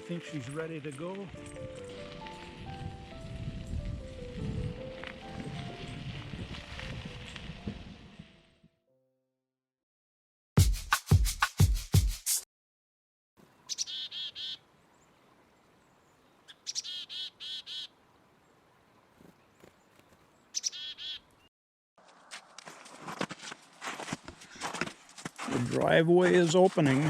think she's ready to go. The driveway is opening.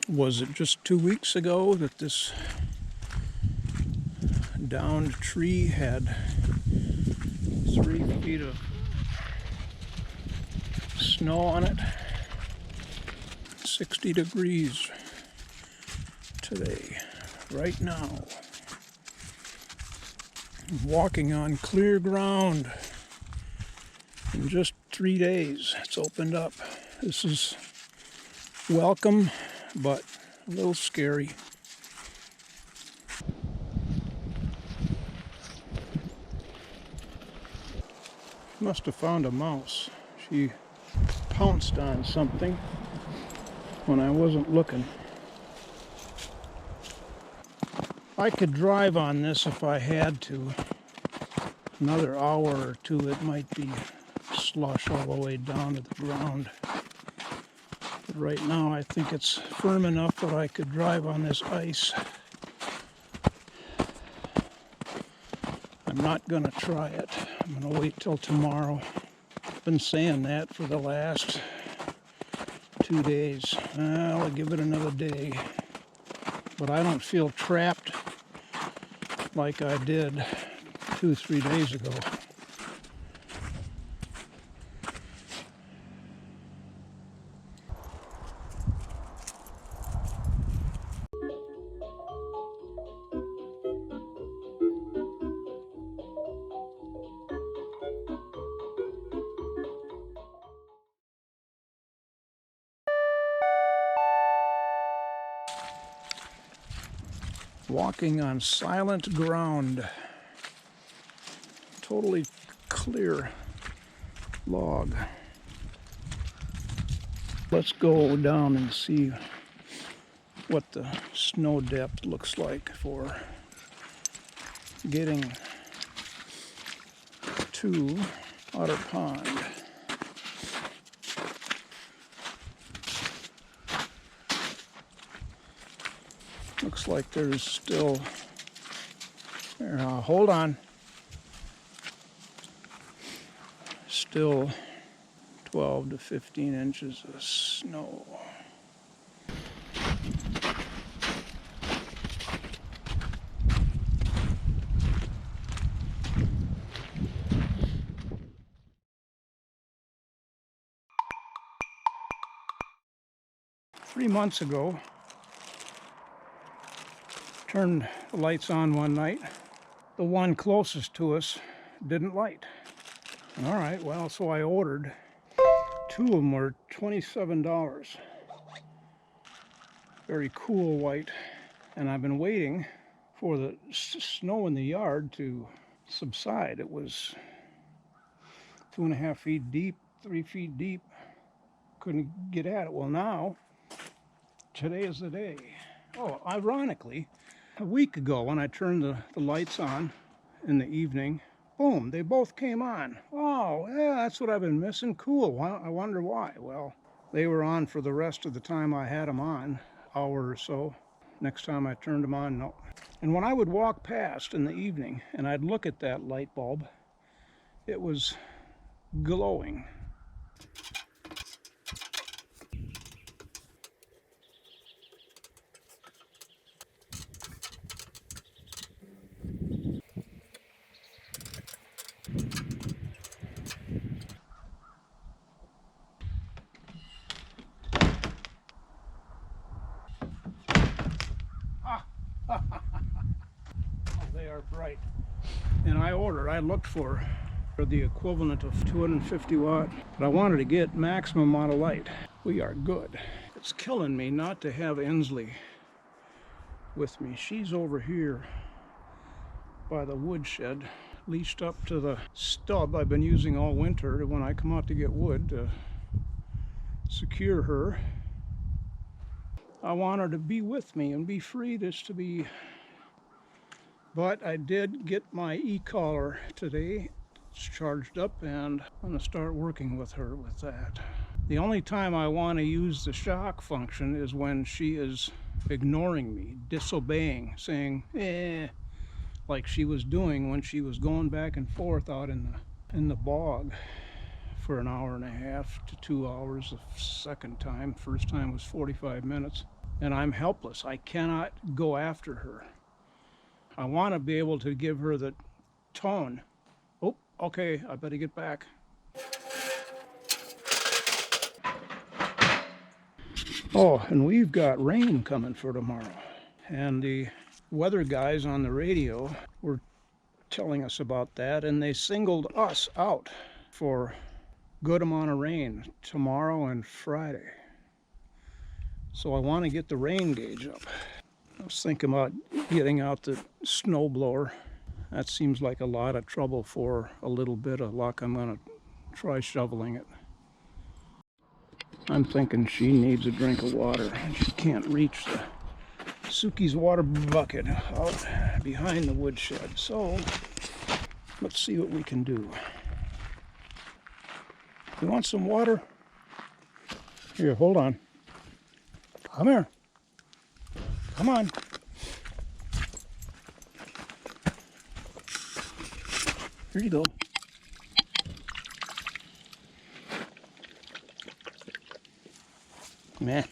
Was it just 2 weeks ago that this downed tree had 3 feet of snow on it? 60 degrees today, right now. I'm walking on clear ground. In just 3 days, it's opened up. This is welcome, but a little scary. She must have found a mouse. She pounced on something when I wasn't looking. I could drive on this if I had to. Another hour or two, it might be slush all the way down to the ground. But right now, I think it's firm enough that I could drive on this ice. I'm not gonna try it. I'm gonna wait till tomorrow. I've been saying that for the last 2 days. I'll give it another day. But I don't feel trapped like I did 2-3 days ago. Walking on silent ground. Totally clear log. Let's go down and see what the snow depth looks like for getting to Otter Pond. Looks like there's still, hold on, still 12 to 15 inches of snow. Three months ago, turned the lights on one night. The one closest to us didn't light. All right, well, so I ordered. 2 of them were $27. Very cool white. And I've been waiting for the snow in the yard to subside. It was 2.5 feet deep, 3 feet deep. Couldn't get at it. Well, now, today is the day. Oh, ironically, a week ago when I turned the lights on in the evening, boom, they both came on. Oh, yeah, that's what I've been missing. Cool. Well, I wonder why. Well, they were on for the rest of the time I had them on, hour or so. Next time I turned them on, no. And when I would walk past in the evening and I'd look at that light bulb, it was glowing. They I ordered. I looked for the equivalent of 250 watt, but I wanted to get maximum amount of light. We are good. It's killing me not to have Insley with me. She's over here by the woodshed, leashed up to the stub I've been using all winter when I come out to get wood to secure her. I want her to be with me and be free just to be. But I did get my e-collar today. It's charged up and I'm going to start working with her with that. The only time I want to use the shock function is when she is ignoring me, disobeying, saying like she was doing when she was going back and forth out in the bog for an hour and a half to 2 hours the second time. First time was 45 minutes. And I'm helpless. I cannot go after her. I want to be able to give her the tone. Oh, okay, I better get back. Oh, and we've got rain coming for tomorrow. And the weather guys on the radio were telling us about that, and they singled us out for good amount of rain tomorrow and Friday. So I want to get the rain gauge up. I was thinking about getting out the snow blower. That seems like a lot of trouble for a little bit of luck. I'm going to try shoveling it. I'm thinking she needs a drink of water. She can't reach the Suki's water bucket out behind the woodshed. So let's see what we can do. You want some water? Here, hold on. Come here. Come on. Here you go. Man,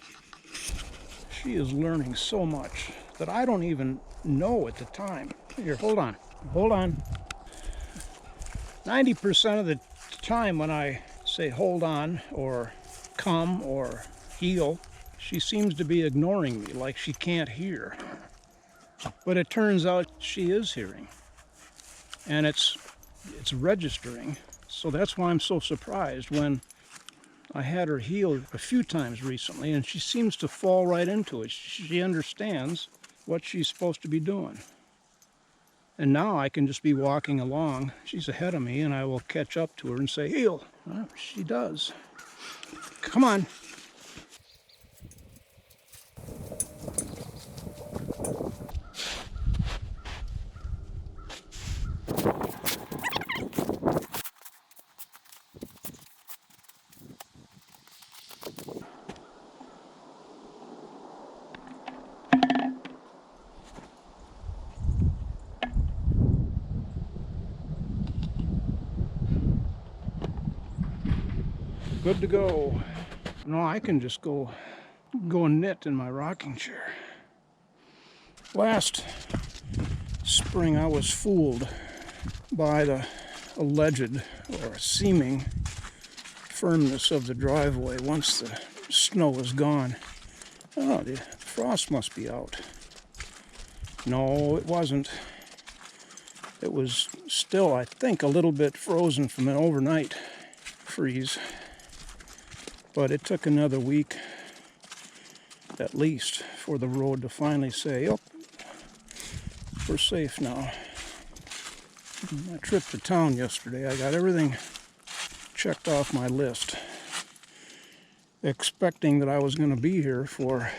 she is learning so much that I don't even know at the time. Here, hold on. Hold on. 90% of the time when I say hold on or come or heel, she seems to be ignoring me like she can't hear. But it turns out she is hearing. And it's registering. So that's why I'm so surprised when I had her heel a few times recently, and she seems to fall right into it. She understands what she's supposed to be doing. And now I can just be walking along. She's ahead of me, and I will catch up to her and say, heel. Well, she does. Come on. Good to go. No, I can just go and knit in my rocking chair. Last spring I was fooled by the alleged or seeming firmness of the driveway once the snow was gone. Oh, the frost must be out. No, it wasn't. It was still, I think, a little bit frozen from an overnight freeze. But it took another week, at least, for the road to finally say, oh, we're safe now. My trip to town yesterday, I got everything checked off my list, expecting that I was going to be here for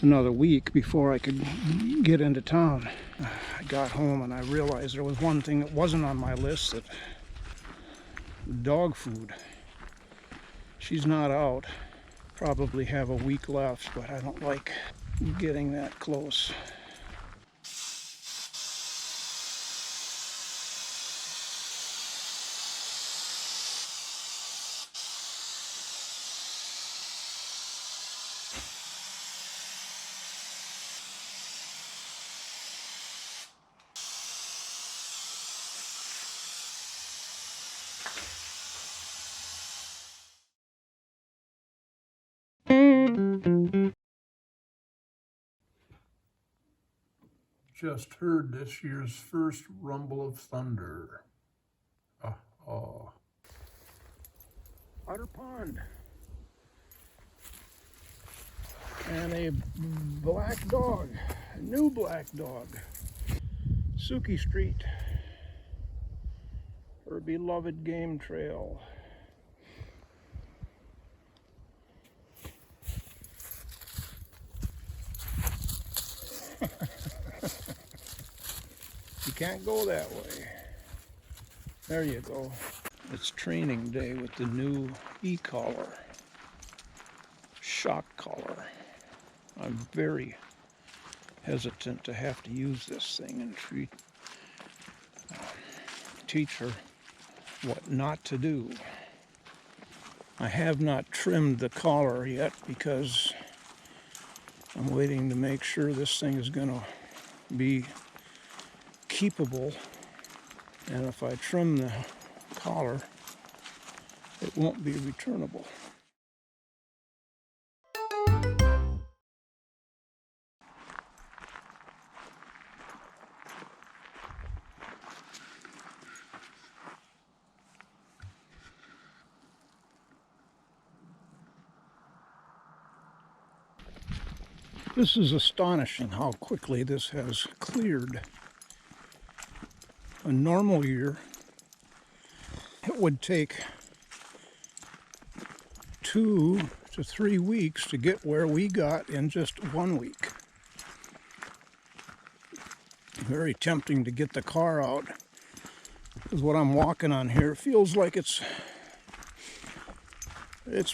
another week before I could get into town. I got home and I realized there was one thing that wasn't on my list, that dog food. She's not out. Probably have a week left, but I don't like getting that close. just heard this year's first rumble of thunder. Oh. Otter Pond. And a black dog, a new black dog. Suki Street, her beloved game trail. You can't go that way. There you go. It's training day with the new e-collar, shock collar. I'm very hesitant to have to use this thing and teach her what not to do. I have not trimmed the collar yet because I'm waiting to make sure this thing is going to be keepable, and if I trim the collar, it won't be returnable. This is astonishing how quickly this has cleared. A normal year, it would take 2 to 3 weeks to get where we got in just 1 week. Very tempting to get the car out, because what I'm walking on here feels like it's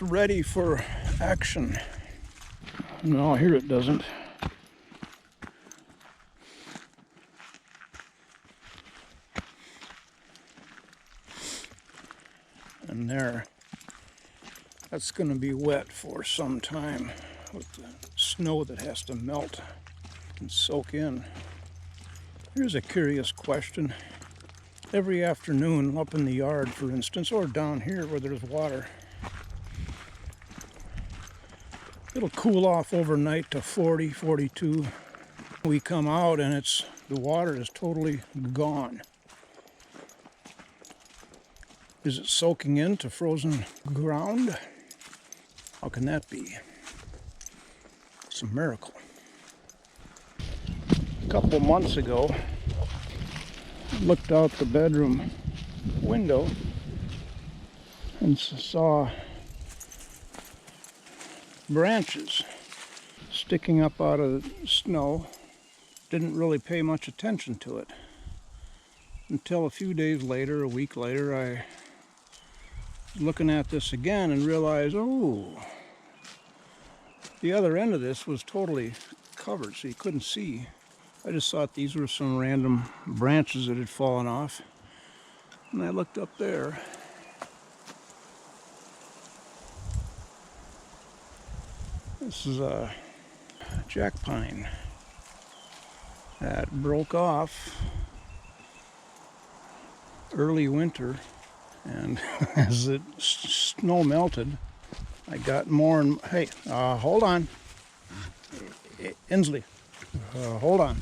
ready for action. No, here it doesn't. And there, that's going to be wet for some time with the snow that has to melt and soak in. Here's a curious question. Every afternoon up in the yard, for instance, or down here where there's water, it'll cool off overnight to 40, 42. We come out and the water is totally gone. Is it soaking into frozen ground? How can that be? It's a miracle. A couple months ago, I looked out the bedroom window and saw branches sticking up out of the snow. Didn't really pay much attention to it until a few days later, a week later, I was looking at this again and realized, oh, the other end of this was totally covered, so you couldn't see. I just thought these were some random branches that had fallen off, and I looked up there. This is a jack pine that broke off early winter, and as the snow melted, I got more and hey, hold on, Insley, hold on.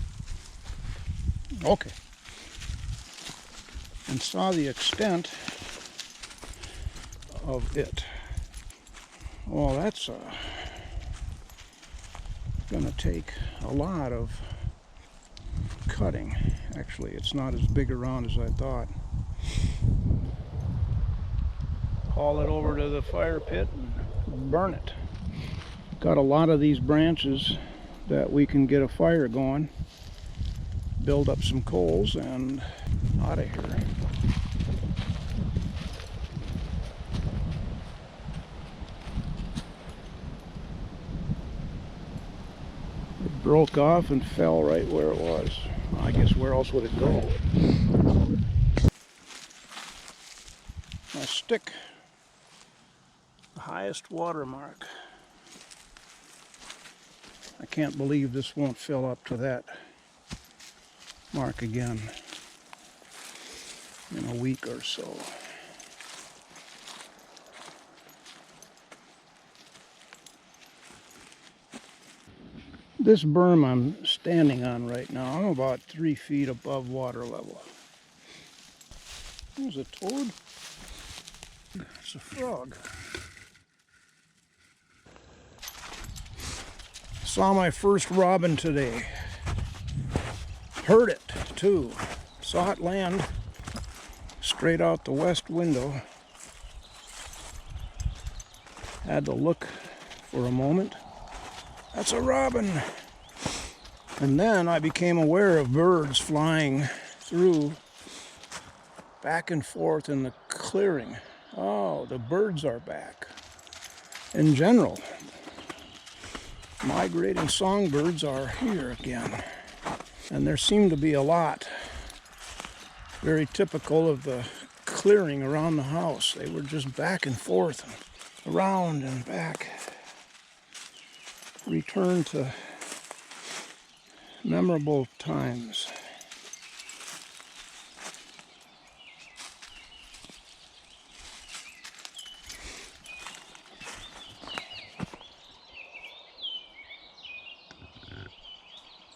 Okay. And saw the extent of it. Well, that's going to take a lot of cutting. Actually, it's not as big around as I thought. Haul it over to the fire pit and burn it. Got a lot of these branches that we can get a fire going, build up some coals, and out of here. It broke off and fell right where it was. I guess where else would it go? I stick the highest water mark. I can't believe this won't fill up to that mark again in a week or so. This berm I'm standing on right now. I'm about 3 feet above water level. There's a toad. It's a frog. Saw my first robin today. Heard it too. Saw it land straight out the west window. Had to look for a moment. That's a robin. And then I became aware of birds flying through, back and forth in the clearing. Oh, the birds are back. In general, migrating songbirds are here again. And there seem to be a lot, very typical of the clearing around the house. They were just back and forth, and around and back. Return to memorable times.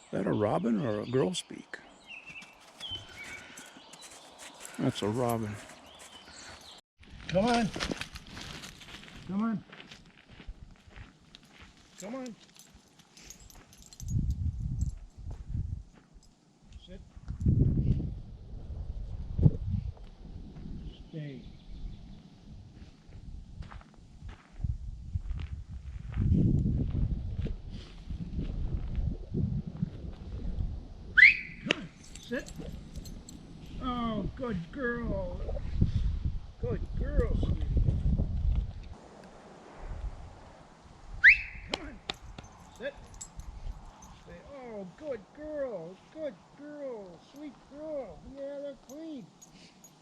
Is that a robin or a grosbeak? That's a robin. Come on. Come on. Come on. Sit. Stay. Sit. Oh, good girl. Good girl, sweetie. Come on. Sit. Stay. Oh, good girl. Good girl. Sweet girl. Yeah, they're clean.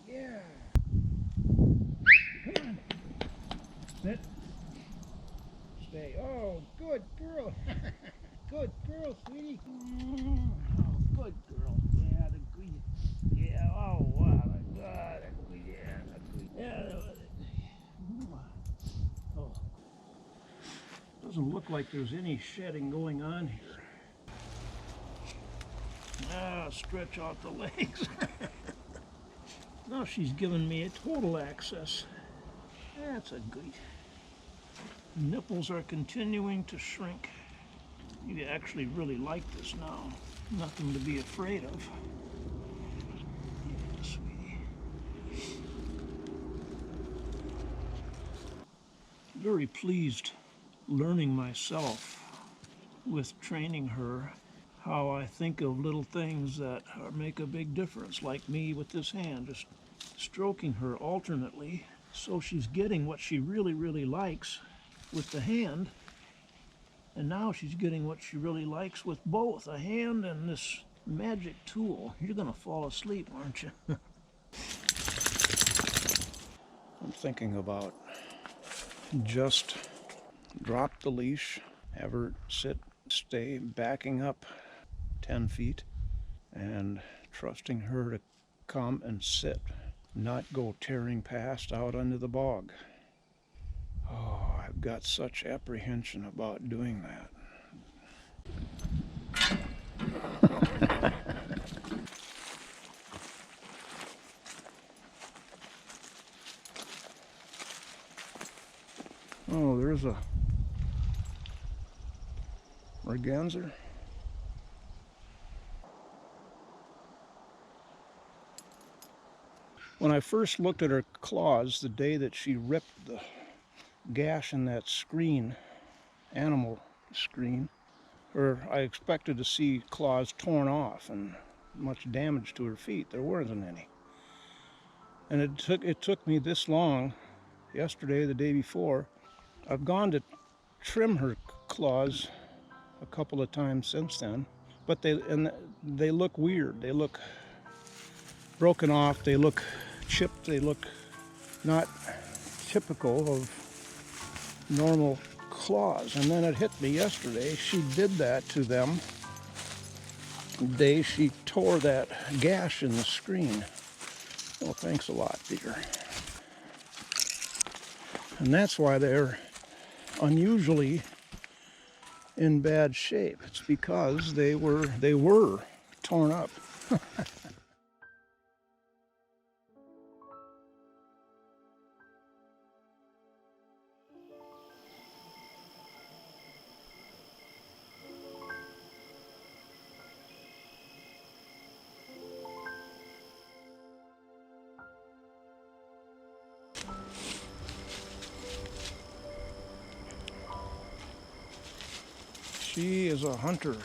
Yeah. Come on. Sit. Stay. Oh, good girl. Good girl, sweetie. Oh, good girl. Yeah, the good. Yeah. Oh, wow. Yeah, the good. Yeah, the good. Yeah. Oh. Doesn't look like there's any shedding going on here. Ah, stretch out the legs. Now she's giving me a total access. That's a good. Nipples are continuing to shrink. You actually really like this now. Nothing to be afraid of. Yeah, sweetie. Very pleased learning myself with training her how I think of little things that make a big difference, like me with this hand, just stroking her alternately so she's getting what she really, really likes with the hand. And now she's getting what she really likes with both, a hand and this magic tool. You're gonna fall asleep, aren't you? I'm thinking about just drop the leash, have her sit, stay backing up 10 feet, and trusting her to come and sit, not go tearing past out under the bog. Oh, I've got such apprehension about doing that. Oh, there's a merganser. When I first looked at her claws the day that she ripped the gash in that screen, animal screen, I expected to see claws torn off and much damage to her feet. There wasn't any. And it took me this long, yesterday, the day before. I've gone to trim her claws a couple of times since then, but they look weird. They look broken off. They look chipped. They look not typical of normal claws. And then it hit me yesterday. She did that to them the day she tore that gash in the screen. Oh, thanks a lot, dear. And that's why they're unusually in bad shape. It's because they were torn up. She is a hunter.